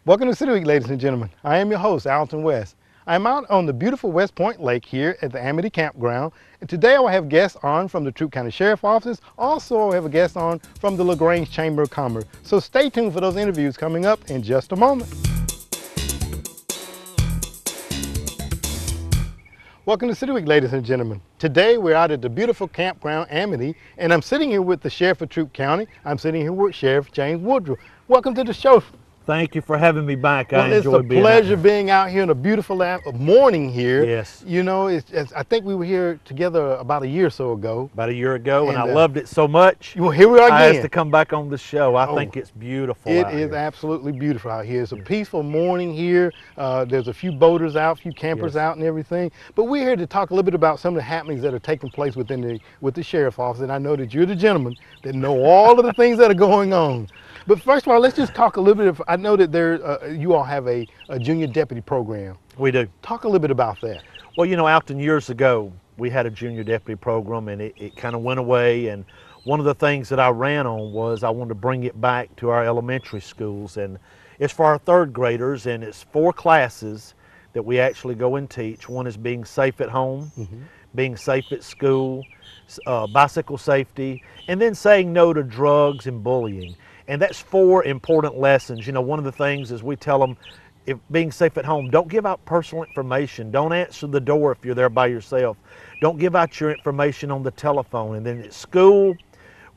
Welcome to City Week, ladies and gentlemen. I am your host, Alton West. I'm out on the beautiful West Point Lake here at the Amity Campground, and today I will have guests on from the Troup County Sheriff's Office. Also, I'll have a guest on from the LaGrange Chamber of Commerce. So stay tuned for those interviews coming up in just a moment. Welcome to City Week, ladies and gentlemen. Today we're out at the beautiful campground Amity, and I'm sitting here with the Sheriff of Troup County. I'm sitting here with Sheriff James Woodruff. Welcome to the show. Thank you for having me back. Well, I enjoy being it's a pleasure being out here in a beautiful morning here. Yes. You know, I think we were here together about a year or so ago. About a year ago, and I And, loved it so much. Well, here we are I again. asked to come back on the show. I think it's beautiful It out is here. absolutely beautiful out here. It's a peaceful morning here. There's a few boaters out, a few campers out and everything. But we're here to talk a little bit about some of the happenings that are taking place with the Sheriff's Office. And I know that you're the gentleman that know all of the things that are going on. But first of all, let's just talk a little bit. I know that you all have a junior deputy program. We do. Talk a little bit about that. Well, you know, Alton, years ago, we had a junior deputy program, and it kind of went away. And one of the things that I ran on was I wanted to bring it back to our elementary schools. And it's for our third graders, and it's 4 classes that we actually go and teach. One is being safe at home, being safe at school, bicycle safety, and then saying no to drugs and bullying. And that's 4 important lessons. You know, one of the things is we tell them, if being safe at home, don't give out personal information. Don't answer the door if you're there by yourself. Don't give out your information on the telephone. And then at school,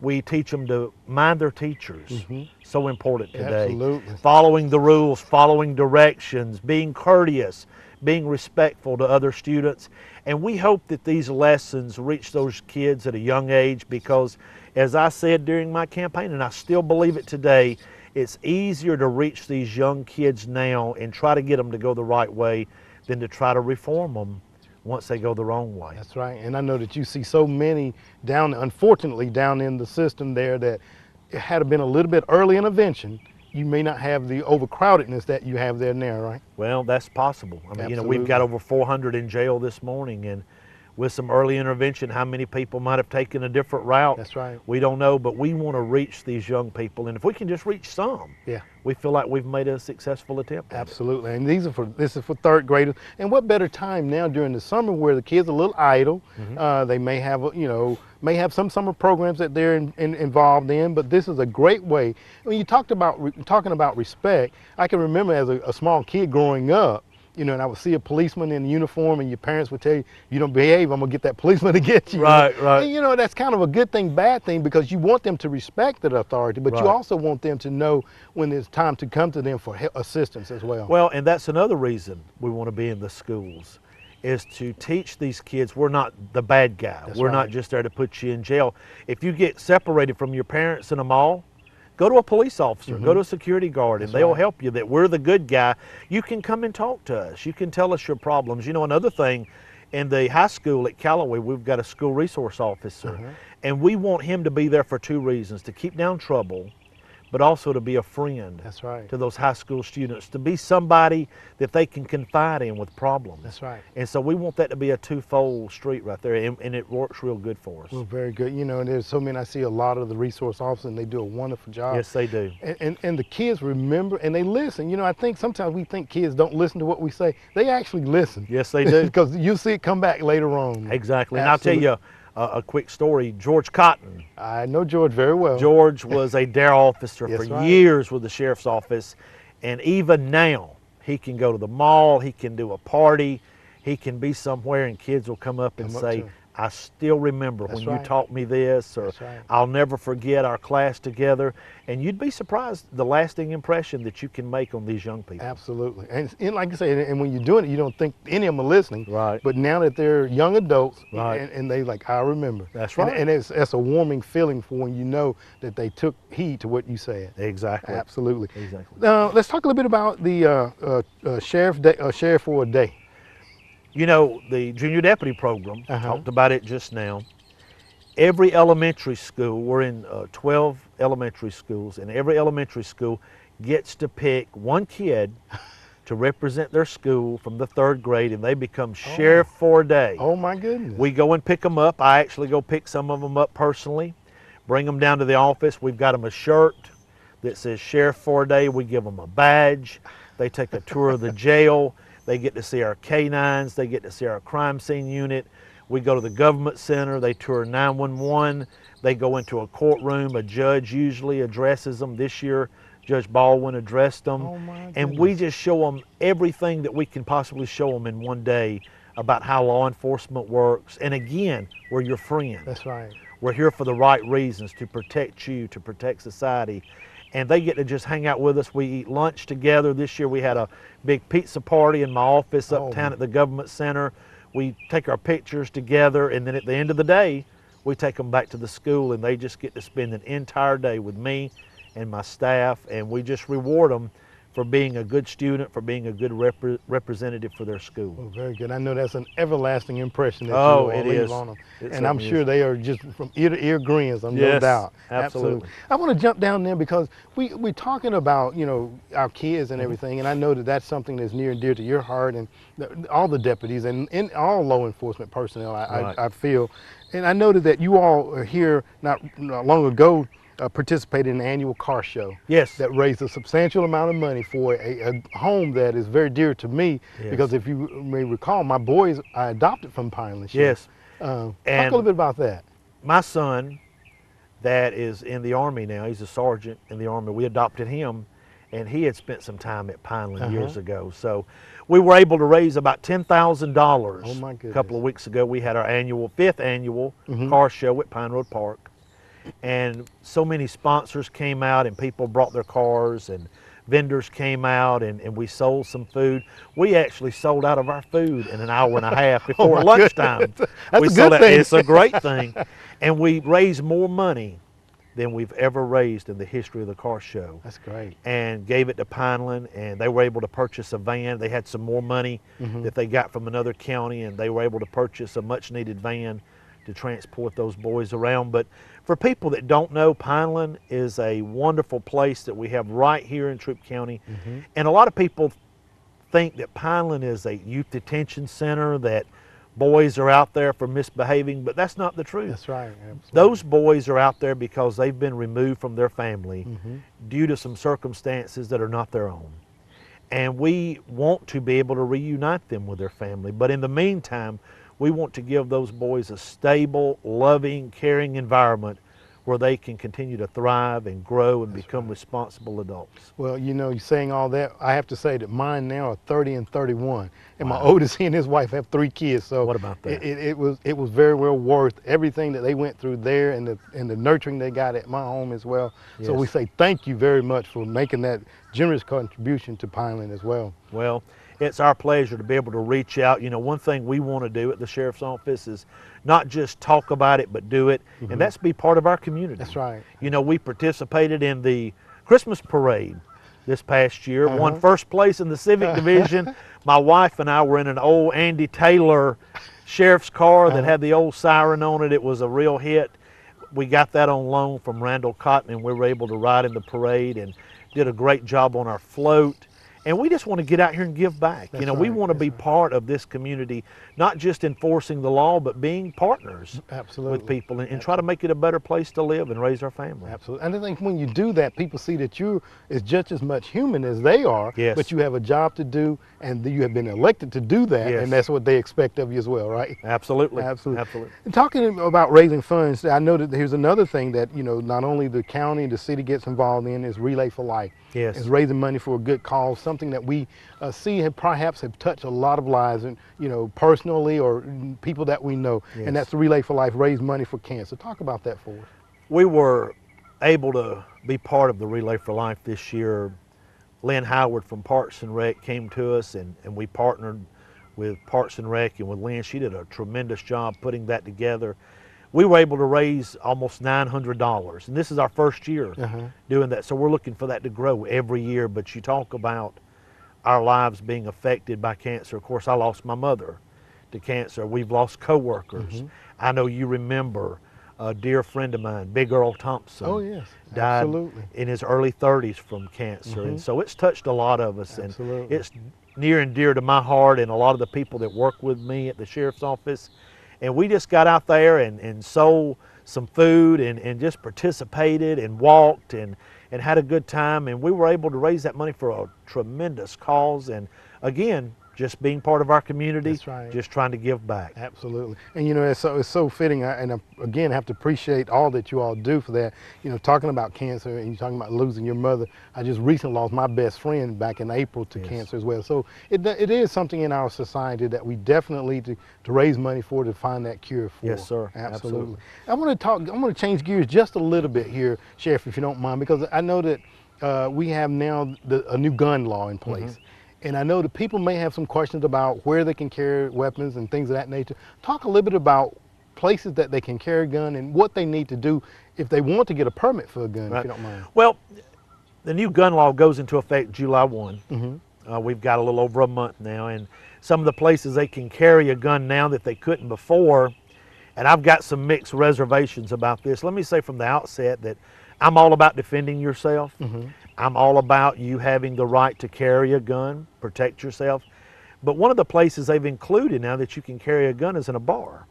we teach them to mind their teachers. So important today. Absolutely. Following the rules, following directions, being courteous, being respectful to other students. And we hope that these lessons reach those kids at a young age because, as I said during my campaign, and I still believe it today, it's easier to reach these young kids now and try to get them to go the right way than to try to reform them once they go the wrong way. That's right. And I know that you see so many unfortunately, down in the system there that it had been a little bit early intervention, you may not have the overcrowdedness that you have there now, right? Well, that's possible. I mean, you know, we've Absolutely. got over 400 in jail this morning, and with some early intervention, how many people might have taken a different route? That's right. We don't know, but we want to reach these young people, and if we can just reach some, Yeah. we feel like we've made a successful attempt at it. Absolutely. And this is for third graders. And what better time now during the summer where the kids are a little idle. They may have, may have some summer programs that they're involved in, but this is a great way. When you talking about respect, I can remember as a small kid growing up, and I would see a policeman in uniform and your parents would tell you, you don't behave, I'm gonna get that policeman to get you. Right. And that's kind of a good thing, bad thing, because you want them to respect the authority, but you Right. also want them to know when it's time to come to them for assistance as well. Well, and that's another reason we want to be in the schools, is to teach these kids we're not the bad guy. We're not just there to put you in jail. If you get separated from your parents in a mall, go to a police officer, go to a security guard, and they'll help you, that we're the good guy. You can come and talk to us. You can tell us your problems. You know, another thing, in the high school at Callaway, we've got a school resource officer, and we want him to be there for 2 reasons: to keep down trouble, but also to be a friend. That's right. To those high school students, to be somebody that they can confide in with problems. That's right. And so we want that to be a twofold street right there, and it works real good for us. Well, very good. And there's so many, I see a lot of the resource officers, and they do a wonderful job. Yes, they do. And the kids remember, and they listen. I think sometimes we think kids don't listen to what we say. They actually listen. Yes, they do. Because you'll see it come back later on. Exactly. And I'll tell you a quick story. George Cotton. I know George very well. George was a dare officer That's for right. years with the sheriff's office, and even now he can go to the mall, he can do a party, he can be somewhere, and kids will come up and say, I still remember when you taught me this, or I'll never forget our class together. And you'd be surprised the lasting impression that you can make on these young people. Absolutely. And like I say, and when you're doing it, you don't think any of them are listening. Right. But now that they're young adults, Right. and they like, I remember. That's right. And that's a warming feeling for when you know that they took heed to what you said. Exactly. Absolutely. Exactly. Now, let's talk a little bit about the Sheriff for a Day. You know, the junior deputy program, talked about it just now. Every elementary school, we're in 12 elementary schools, and every elementary school gets to pick one kid to represent their school from the 3rd grade, and they become sheriff for a day. Oh my goodness. We go and pick them up. I actually go pick some of them up personally, bring them down to the office. We've got them a shirt. that says Sheriff for a day. We give them a badge. They take a tour of the jail. They get to see our canines. They get to see our crime scene unit. We go to the government center. They tour 911. They go into a courtroom. A judge usually addresses them. This year, Judge Baldwin addressed them. Oh my and goodness. we just show them everything that we can possibly show them in one day about how law enforcement works. And again, we're your friend. That's right. We're here for the right reasons, to protect you, to protect society. And they get to just hang out with us. We eat lunch together. This year we had a big pizza party in my office uptown at the government center. We take our pictures together, and then at the end of the day, we take them back to the school, and they just get to spend an entire day with me and my staff, and we just reward them for being a good student, for being a good representative for their school. Oh, very good. I know that's an everlasting impression that you Oh, all it leave is. on them. It And I'm certainly sure is. they are just from ear to ear grins, no Yes, doubt. absolutely. I want to jump down there because we're talking about, you know, our kids and everything, and I know that that's something that's near and dear to your heart and all the deputies and all law enforcement personnel, Right. I feel. And I noted that you all are here not long ago participated in an annual car show. Yes. That raised a substantial amount of money for a home that is very dear to me. Yes. Because if you may recall, my boys I adopted from Pineland. Yes. Talk a And little bit about that. my son that is in the Army now, he's a sergeant in the Army, we adopted him, and he had spent some time at Pineland years ago. So we were able to raise about $10,000. Oh my A goodness. couple of weeks ago, we had our fifth annual car show at Pine Road Park. And so many sponsors came out, and people brought their cars, and vendors came out, and we sold some food. We actually sold out of our food in an hour and a half before my lunchtime. goodness. That's We a sold good out- thing. It's a great thing. And we raised more money than we've ever raised in the history of the car show. That's great. And gave it to Pineland, and they were able to purchase a van. They had some more money that they got from another county, and they were able to purchase a much needed van to transport those boys around. But for people that don't know, Pineland is a wonderful place that we have right here in Troup County. And a lot of people think that Pineland is a youth detention center, that boys are out there for misbehaving, but that's not the truth. That's right. Absolutely. Those boys are out there because they've been removed from their family due to some circumstances that are not their own. And we want to be able to reunite them with their family. But in the meantime, we want to give those boys a stable, loving, caring environment where they can continue to thrive and grow and become responsible adults. Well, you know, you're saying all that. I have to say that mine now are 30 and 31, and my oldest, he and his wife have 3 kids. So What about that? It was very well worth everything that they went through there, and the nurturing they got at my home as well. So Yes. we say thank you very much for making that generous contribution to Pineland as well. Well, it's our pleasure to be able to reach out. You know, one thing we want to do at the Sheriff's Office is not just talk about it, but do it. And that's be part of our community. That's right. You know, we participated in the Christmas parade this past year, won first place in the Civic Division. My wife and I were in an old Andy Taylor sheriff's car that had the old siren on it. It was a real hit. We got that on loan from Randall Cotton, and we were able to ride in the parade and did a great job on our float. And we just want to get out here and give back. That's you know, we right, want to be part of this community, not just enforcing the law, but being partners Absolutely. with people and try to make it a better place to live and raise our family. Absolutely. And I think when you do that, people see that you is just as much human as they are, Yes. but you have a job to do, and you have been elected to do that, Yes. and that's what they expect of you as well, right? Absolutely. Absolutely. Absolutely. And talking about raising funds, I know that here's another thing that, you know, not only the county, the city gets involved in is Relay for Life. Yes. It's raising money for a good cause, something that we see have perhaps have touched a lot of lives, and you know, personally or people that we know. Yes. And that's the Relay for Life, raise money for cancer. Talk about that for us. We were able to be part of the Relay for Life this year. Lynn Howard from Parks and Rec came to us, and we partnered with Parks and Rec and with Lynn. She did a tremendous job putting that together. We were able to raise almost $900, and this is our first year doing that. So we're looking for that to grow every year. But you talk about our lives being affected by cancer. Of course, I lost my mother to cancer. We've lost coworkers. I know you remember a dear friend of mine, Big Earl Thompson. Oh yes, died absolutely. in his early 30s from cancer. And so it's touched a lot of us. Absolutely. And it's near and dear to my heart and a lot of the people that work with me at the Sheriff's Office. And we just got out there and sold some food and just participated and walked and and had a good time, and we were able to raise that money for a tremendous cause. And again, just being part of our community, That's right. just trying to give back. Absolutely. And it's so fitting. And I, again, have to appreciate all that you all do for that. Talking about cancer and you're talking about losing your mother. I just recently lost my best friend back in April to cancer as well. So it is something in our society that we definitely need to raise money for, to find that cure for. Yes, sir. Absolutely. I want to change gears just a little bit here, Sheriff, if you don't mind, because I know that we have now a new gun law in place. And I know that people may have some questions about where they can carry weapons and things of that nature. Talk a little bit about places that they can carry a gun and what they need to do if they want to get a permit for a gun, if you don't mind. Well, the new gun law goes into effect July 1. We've got a little over a month now, and some of the places they can carry a gun now that they couldn't before, and I've got some mixed reservations about this. Let me say from the outset that I'm all about defending yourself. I'm all about you having the right to carry a gun, protect yourself. But one of the places they've included now that you can carry a gun is in a bar.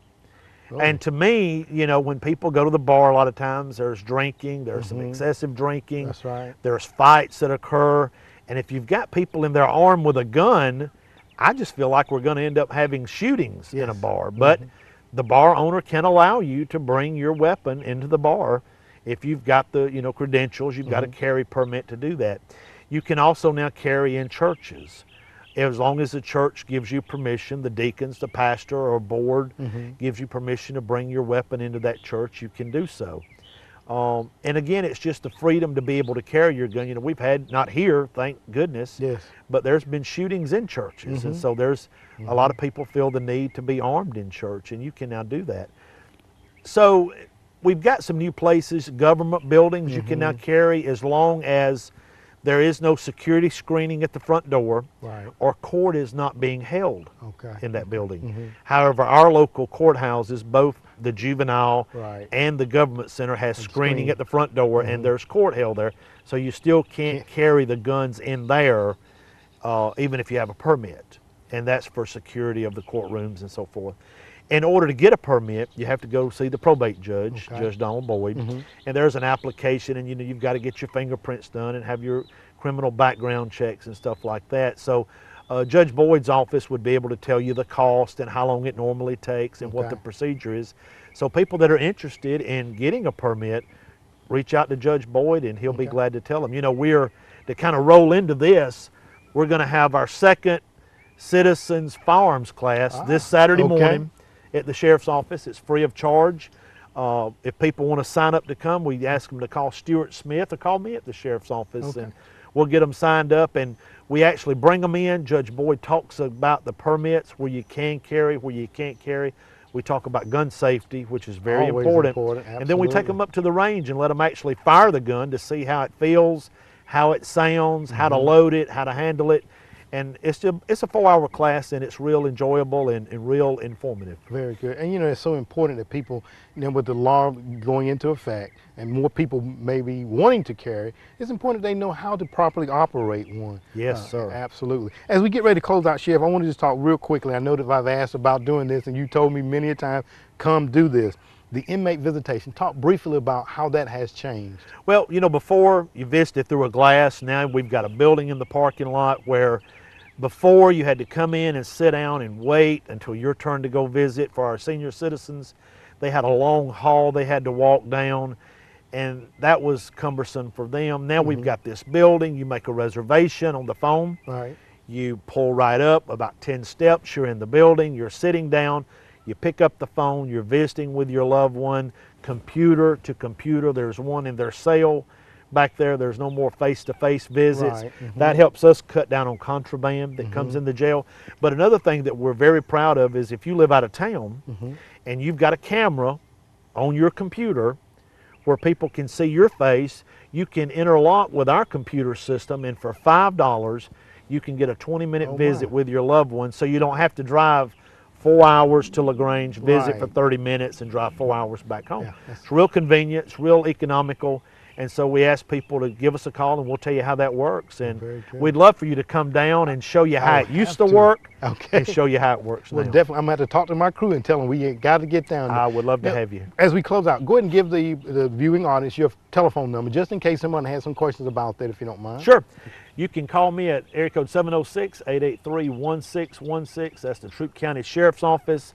Oh. And to me, when people go to the bar, a lot of times there's drinking, there's some excessive drinking. That's right. There's fights that occur. And if you've got people in there armed with a gun, I just feel like we're going to end up having shootings in a bar. But the bar owner can allow you to bring your weapon into the bar. If you've got the credentials, you've got a carry permit to do that. You can also now carry in churches. As long as the church gives you permission, the deacons, the pastor or board gives you permission to bring your weapon into that church, you can do so. And again, it's just the freedom to be able to carry your gun. We've had, not here, thank goodness, but there's been shootings in churches. And so there's a lot of people feel the need to be armed in church, and you can now do that. So we've got some new places, government buildings you can now carry, as long as there is no security screening at the front door, or court is not being held in that building. However, our local courthouses, both the juvenile and the government center, has screening at the front door, and there's court held there. So you still can't carry the guns in there, even if you have a permit. And that's for security of the courtrooms and so forth. In order to get a permit, you have to go see the probate judge, Judge Donald Boyd, and there's an application, and you've got to get your fingerprints done and have your criminal background checks and stuff like that. So Judge Boyd's office would be able to tell you the cost and how long it normally takes and what the procedure is. So people that are interested in getting a permit, reach out to Judge Boyd and he'll be glad to tell them. We're, to kind of roll into this, we're going to have our second Citizens Firearms class this Saturday morning at the Sheriff's Office. It's free of charge. If people want to sign up to come, we ask them to call Stuart Smith or call me at the Sheriff's Office, and we'll get them signed up. And we actually bring them in. Judge Boyd talks about the permits, where you can carry, where you can't carry. We talk about gun safety, which is very important. And then we take them up to the range and let them actually fire the gun to see how it feels, how it sounds, how to load it, how to handle it. And it's a 4-hour class, and it's real enjoyable and real informative. Very good. And it's so important that people, with the law going into effect and more people maybe wanting to carry, it's important they know how to properly operate one. Yes, sir. Absolutely. As we get ready to close out, Sheriff, I want to just talk real quickly. I know that I've asked about doing this, and you told me many a time, come do this. The inmate visitation, talk briefly about how that has changed. Well, before you visited through a glass, now we've got a building in the parking lot where before you had to come in and sit down and wait until your turn to go visit. For our senior citizens, they had a long hall they had to walk down, and that was cumbersome for them. Now we've got this building. You make a reservation on the phone. You pull right up, about 10 steps, you're in the building, you're sitting down, you pick up the phone, you're visiting with your loved one, computer to computer. There's one in their cell back there. There's no more face-to-face visits. That helps us cut down on contraband that comes in the jail. But another thing that we're very proud of is if you live out of town and you've got a camera on your computer where people can see your face, you can interlock with our computer system, and for $5 you can get a 20-minute visit with your loved one, so you don't have to drive 4 hours to LaGrange, visit for 30 minutes and drive 4 hours back home. It's real convenient, it's real economical. And so we ask people to give us a call, and we'll tell you how that works. And Very good. we'd love for you to come down and show you how I it used have to to. work Okay. and show you how it works Well, now. definitely, I'm going to have to talk to my crew and tell them we got to get down there. I would love to Now, have you. As we close out, go ahead and give the viewing audience your telephone number, just in case someone has some questions about that, if you don't mind. Sure. You can call me at area code 706-883-1616. That's the Troup County Sheriff's Office.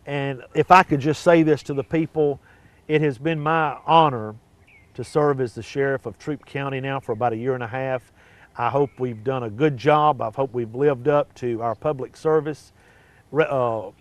And if I could just say this to the people, it has been my honor to serve as the sheriff of Troup County now for about a year and a half. I hope we've done a good job. I hope we've lived up to our public service, the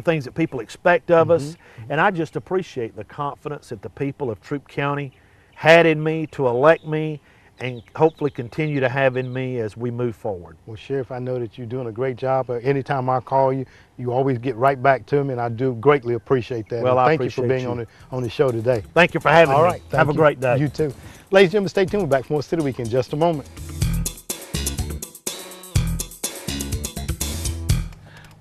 things that people expect of us. And I just appreciate the confidence that the people of Troup County had in me to elect me, and hopefully continue to have in me as we move forward. Well, Sheriff, I know that you're doing a great job. Anytime I call you, you always get right back to me, and I do greatly appreciate that. Well, and I thank you for appreciate being on the show today. Thank you for having All me. right. Have a great day. You too. Ladies and gentlemen, stay tuned. We're back for more City Week in just a moment.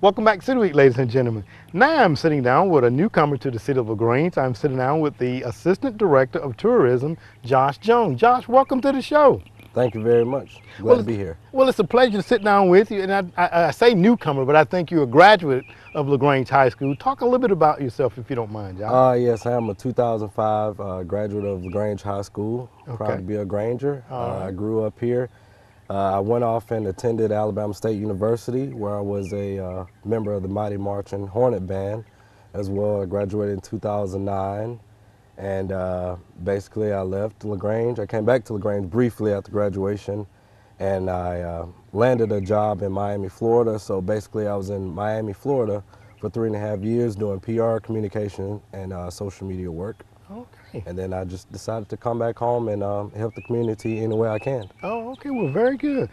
Welcome back to City Week, ladies and gentlemen. Now I'm sitting down with a newcomer to the City of LaGrange. I'm sitting down with the Assistant Director of Tourism, Josh Jones. Josh, welcome to the show. Thank you very much. Glad to be here. Well, it's a pleasure to sit down with you. And I say newcomer, but I think you're a graduate of LaGrange High School. Talk a little bit about yourself, if you don't mind, Josh. Yes, I am a 2005 graduate of LaGrange High School. Proud to be a Granger. I grew up here. I went off and attended Alabama State University, where I was a member of the Mighty Marching Hornet Band as well. I graduated in 2009. And basically I left LaGrange. I came back to LaGrange briefly after graduation, and I landed a job in Miami, Florida. So basically I was in Miami, Florida for 3.5 years doing PR, communication, and social media work. Okay. And then I just decided to come back home and help the community any way I can. Oh, okay. Well, very good.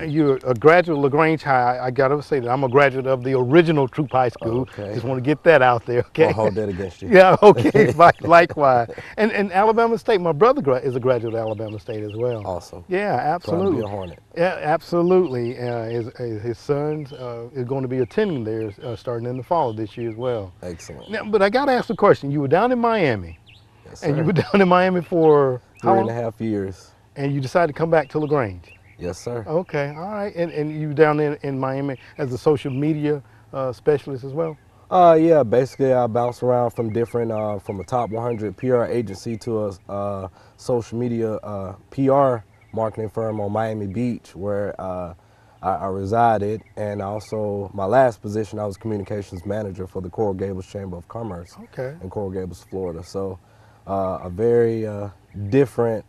You're a graduate of LaGrange High. I got to say that I'm a graduate of the original Troup High School. Okay. Just want to get that out there, okay? I'll hold that against you. Yeah, okay. Likewise. And Alabama State, my brother is a graduate of Alabama State as well. Awesome. Yeah, absolutely. Proud to be a Hornet. Yeah, absolutely. His sons is going to be attending there starting in the fall of this year as well. Excellent. Now, but I got to ask a question. You were down in Miami. Yes, And you sir. were down in Miami for how long? 3.5 years. And you decided to come back to LaGrange. Yes, sir. Okay, all right. And you were down in Miami as a social media specialist as well? Yeah, basically I bounced around from different, from a top 100 PR agency to a social media PR marketing firm on Miami Beach, where I resided. And also my last position, I was communications manager for the Coral Gables Chamber of Commerce in Coral Gables, Florida. So a very different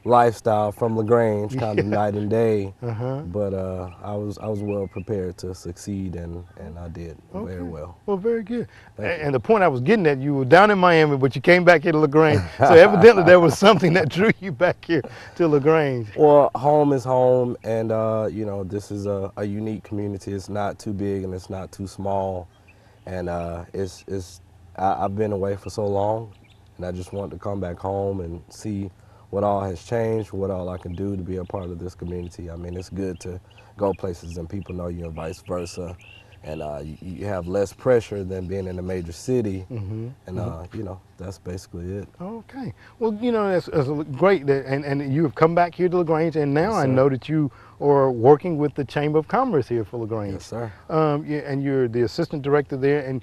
lifestyle from LaGrange, kind of night and day. But I was well prepared to succeed, and I did very well. Well, very good. And the point I was getting at, you were down in Miami, but you came back here to LaGrange. So evidently there was something that drew you back here to LaGrange. Well, home is home, and you know, this is a unique community. It's not too big and it's not too small, and I've been away for so long, and I just want to come back home and see what all has changed, what all I can do to be a part of this community. I mean, it's good to go places and people know you and vice versa. And you have less pressure than being in a major city. And, you know, that's basically it. Okay. Well, you know, that's great. And you have come back here to LaGrange, and now I know that you are working with the Chamber of Commerce here for LaGrange. Yes, sir. And you're the assistant director there, and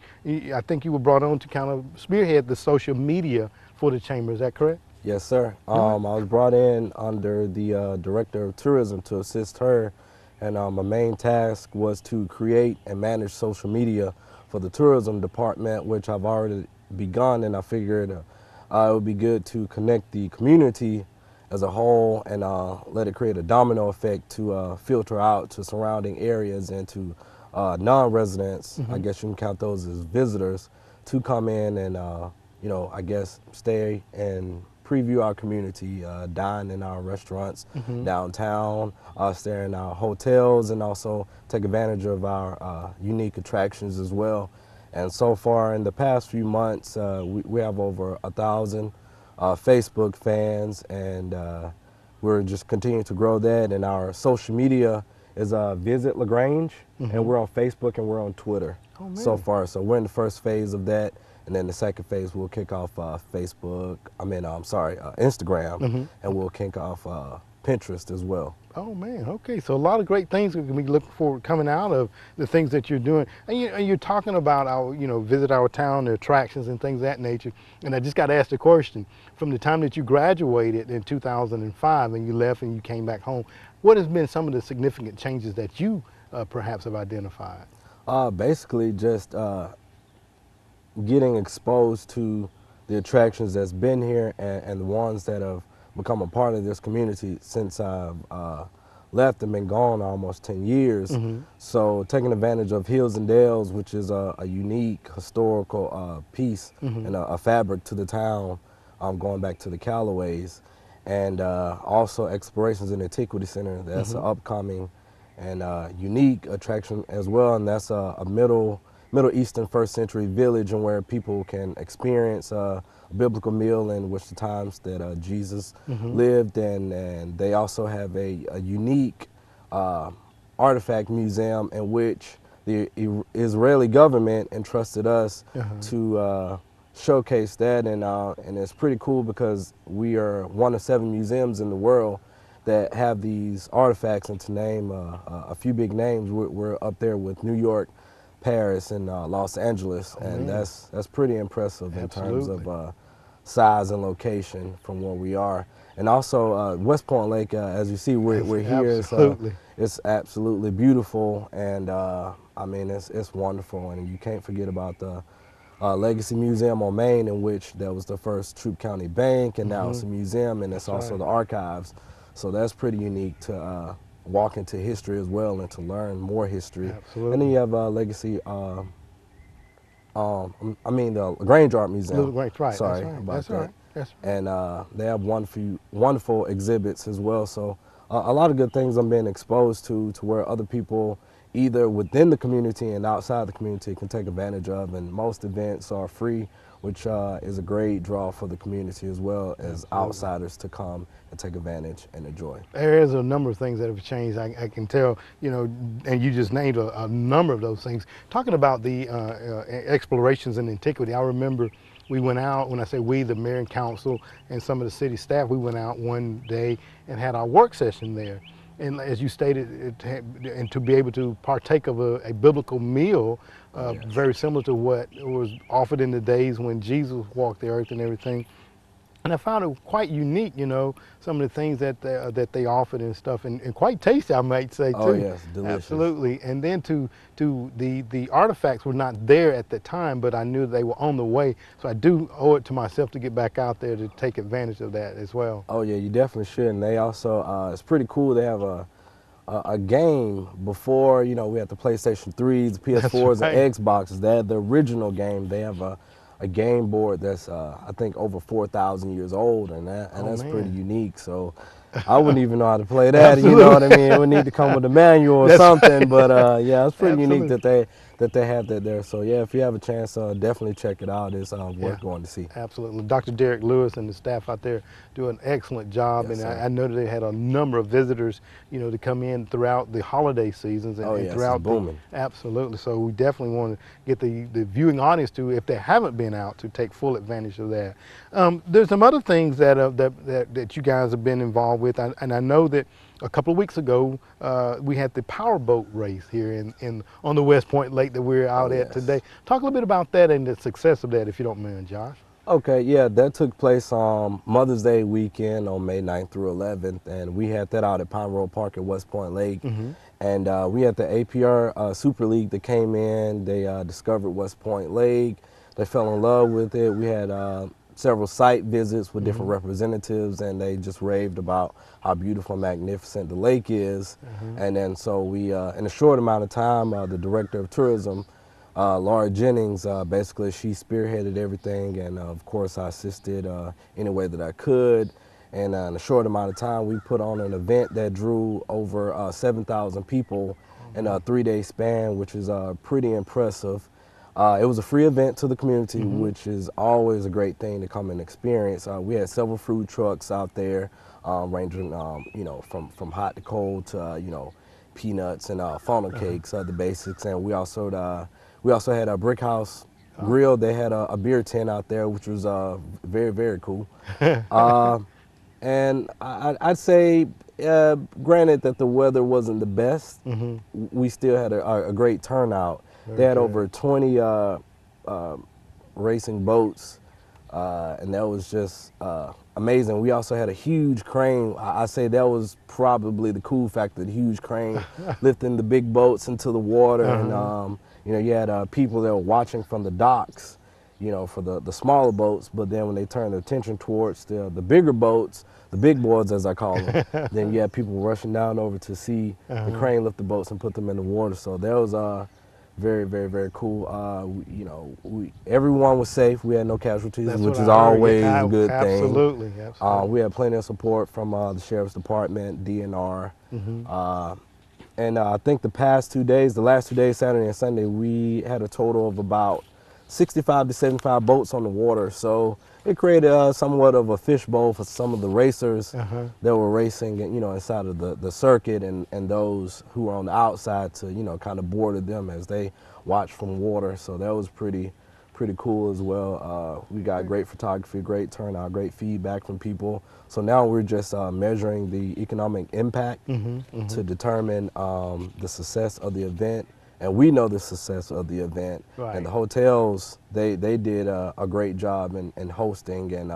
I think you were brought on to kind of spearhead the social media for the Chamber. Is that correct? Yes, sir. I was brought in under the Director of Tourism to assist her, and my main task was to create and manage social media for the tourism department, which I've already begun, and I figured it would be good to connect the community as a whole and let it create a domino effect to filter out to surrounding areas and to non-residents, I guess you can count those as visitors, to come in and, you know, I guess stay and preview our community, dine in our restaurants downtown, stay in our hotels, and also take advantage of our unique attractions as well. And so far in the past few months, we have over 1,000 Facebook fans, and we're just continuing to grow that. And our social media is Visit LaGrange, and we're on Facebook and we're on Twitter so far. So we're in the first phase of that. And then the second phase, we'll kick off Instagram, and we'll kick off Pinterest as well. Oh man, okay. So a lot of great things we can be looking forward coming out of the things that you're doing. And you're talking about our, visit our town, the attractions and things of that nature. And I just got to ask the question, from the time that you graduated in 2005 and you left and you came back home, what has been some of the significant changes that you perhaps have identified? Basically just getting exposed to the attractions that's been here and the ones that have become a part of this community since I've left and been gone almost 10 years. So taking advantage of Hills and Dales, which is a unique historical piece and a fabric to the town, going back to the Callaways, and also Explorations and Antiquity Center. That's an upcoming and unique attraction as well, and that's a Middle Eastern first century village, and where people can experience a biblical meal in which the times that Jesus lived, and they also have a unique artifact museum in which the Israeli government entrusted us to showcase that, and it's pretty cool because we are one of 7 museums in the world that have these artifacts, and to name a few big names, we're up there with New York, Paris, and Los Angeles, and that's pretty impressive in terms of size and location from where we are. And also West Point Lake, as you see, we're here. It's absolutely beautiful, and I mean it's wonderful, and you can't forget about the Legacy Museum on Main, in which that was the first Troup County Bank, and now it's a museum, and it's also the archives. So that's pretty unique to walk into history as well and to learn more history. Absolutely. And then you have Legacy, the LaGrange Art Museum. Right. Sorry about that. And they have wonderful exhibits as well. So a lot of good things I'm being exposed to where other people either within the community and outside the community can take advantage of. And most events are free, which is a great draw for the community as well as outsiders to come and take advantage and enjoy. There is a number of things that have changed. I can tell, and you just named a number of those things. Talking about the explorations in antiquity, I remember we went out, when I say we, the mayor and council and some of the city staff, we went out one day and had our work session there. And as you stated, and to be able to partake of a biblical meal, very similar to what was offered in the days when Jesus walked the earth and everything. And I found it quite unique, some of the things that they offered and stuff, and quite tasty, I might say, too. Oh yes, delicious. Absolutely. And then to the artifacts were not there at the time, but I knew they were on the way. So I do owe it to myself to get back out there to take advantage of that as well. Oh yeah, you definitely should. And they also, it's pretty cool. They have a game before, we had the PlayStation 3s, the PS4s, and Xboxes. They had the original game. They have a game board that's I think over 4,000 years old, and that's pretty unique. So I wouldn't even know how to play that. You know what I mean? It would need to come with a manual or something. But yeah, it's pretty unique that they have that there. So yeah, if you have a chance, definitely check it out. It's worth going to see. Absolutely. Dr. Derek Lewis and the staff out there do an excellent job, Yes, and sir. I know that they had a number of visitors, to come in throughout the holiday seasons and throughout it's booming. Absolutely. So we definitely want to get the viewing audience to, if they haven't been out, to take full advantage of that. There's some other things that you guys have been involved with, and I know that a couple of weeks ago we had the powerboat race here on the West Point Lake that we're out at today. Talk a little bit about that and the success of that, if you don't mind, Josh. Okay, yeah, that took place on Mother's Day weekend on May 9th through 11th, and we had that out at Pine Road Park at West Point Lake. And we had the APR Super League that came in. They discovered West Point Lake. They fell in love with it. We had several site visits with different representatives, and they just raved about how beautiful and magnificent the lake is. And then so we, in a short amount of time, the director of tourism, Laura Jennings, basically she spearheaded everything, and of course I assisted any way that I could. And in a short amount of time, we put on an event that drew over 7,000 people in a 3-day span, which is pretty impressive. It was a free event to the community, which is always a great thing to come and experience. We had several food trucks out there, ranging, from hot to cold to, peanuts and funnel cakes, the basics. And we also had a brick house grill. They had a beer tent out there, which was very, very cool. And I'd say, granted that the weather wasn't the best, we still had a great turnout. They had over 20 racing boats, and that was just amazing. We also had a huge crane. I say that was probably the cool factor, the huge crane lifting the big boats into the water. And you know, you had people that were watching from the docks, you know, for the smaller boats, but then when they turned their attention towards the bigger boats, the big boards as I call them, then you had people rushing down over to see the crane lift the boats and put them in the water. So that was very, very, very cool. You know, everyone was safe. We had no casualties, which is always a good thing. Absolutely. We had plenty of support from the Sheriff's Department, DNR. And I think the last 2 days, Saturday and Sunday, we had a total of about 65 to 75 boats on the water. So it created somewhat of a fishbowl for some of the racers that were racing, you know, inside of the circuit, and those who were on the outside to, you know, kind of boarded them as they watched from water. So that was pretty cool as well. We got great photography, great turnout, great feedback from people. So now we're just measuring the economic impact to determine the success of the event. And we know the success of the event. And the hotels, they did a great job in hosting and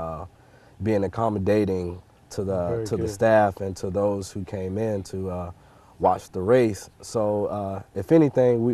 being accommodating to the staff and to those who came in to watch the race. So if anything,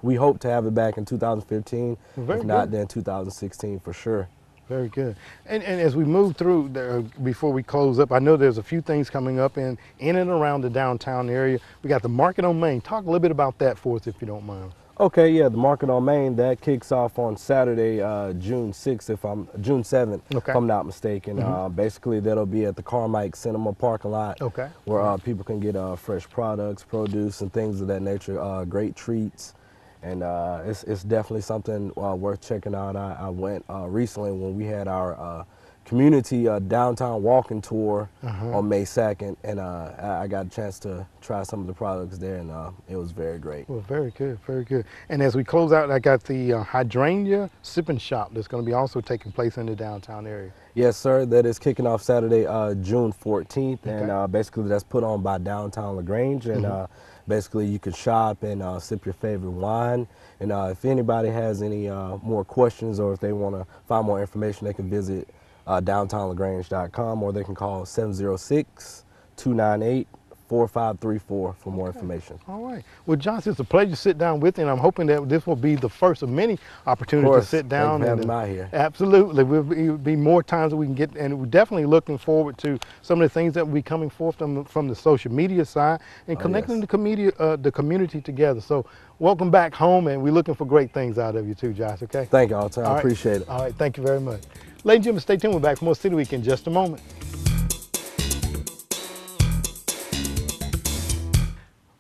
we hope to have it back in 2015. If not, then 2016 for sure. Very good. And as we move through there, before we close up, I know there's a few things coming up in and around the downtown area. We got the Market on Main. Talk a little bit about that for us, if you don't mind. Okay, yeah, the Market on Main, that kicks off on Saturday, June 7th, if I'm not mistaken. Basically, that'll be at the Carmike Cinema parking lot, where people can get fresh products, produce, and things of that nature. Great treats. And it's definitely something worth checking out. I went recently when we had our community downtown walking tour on May 2nd, and I got a chance to try some of the products there, and it was very great. Well, very good, very good. And as we close out, I got the Hydrangea Sipping Shop that's going to be also taking place in the downtown area. Yes, sir. That is kicking off Saturday, June 14th, and basically that's put on by Downtown LaGrange, and basically you can shop and sip your favorite wine. And if anybody has any more questions, or if they want to find more information, they can visit downtownlagrange.com, or they can call 706-298-4534 for more information. All right. Well, Johnson, it's a pleasure to sit down with you, and I'm hoping that this will be the first of many opportunities to sit down. Thanks for having me here. Absolutely. Will be more times that we can get, and we're definitely looking forward to some of the things that will be coming forth from the social media side and connecting the community together. So welcome back home, and we're looking for great things out of you too, Josh, okay? Thank you, Alton. I appreciate it. All right. Thank you very much. Ladies and gentlemen, stay tuned. We're back for more City Week in just a moment.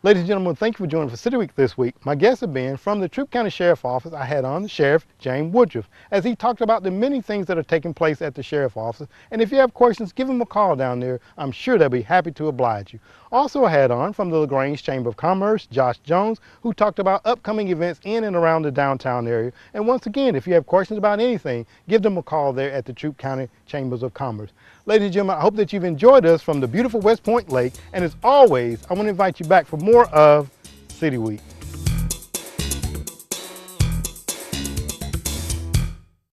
Ladies and gentlemen, thank you for joining for City Week this week. My guests have been from the Troup County Sheriff's Office. I had on the Sheriff, James Woodruff, as he talked about the many things that are taking place at the Sheriff's Office. And if you have questions, give him a call down there. I'm sure they'll be happy to oblige you. Also I had on from the LaGrange Chamber of Commerce, Josh Jones, who talked about upcoming events in and around the downtown area. And once again, if you have questions about anything, give them a call there at the Troup County Chambers of Commerce. Ladies and gentlemen, I hope that you've enjoyed us from the beautiful West Point Lake. And as always, I want to invite you back for more of City Week.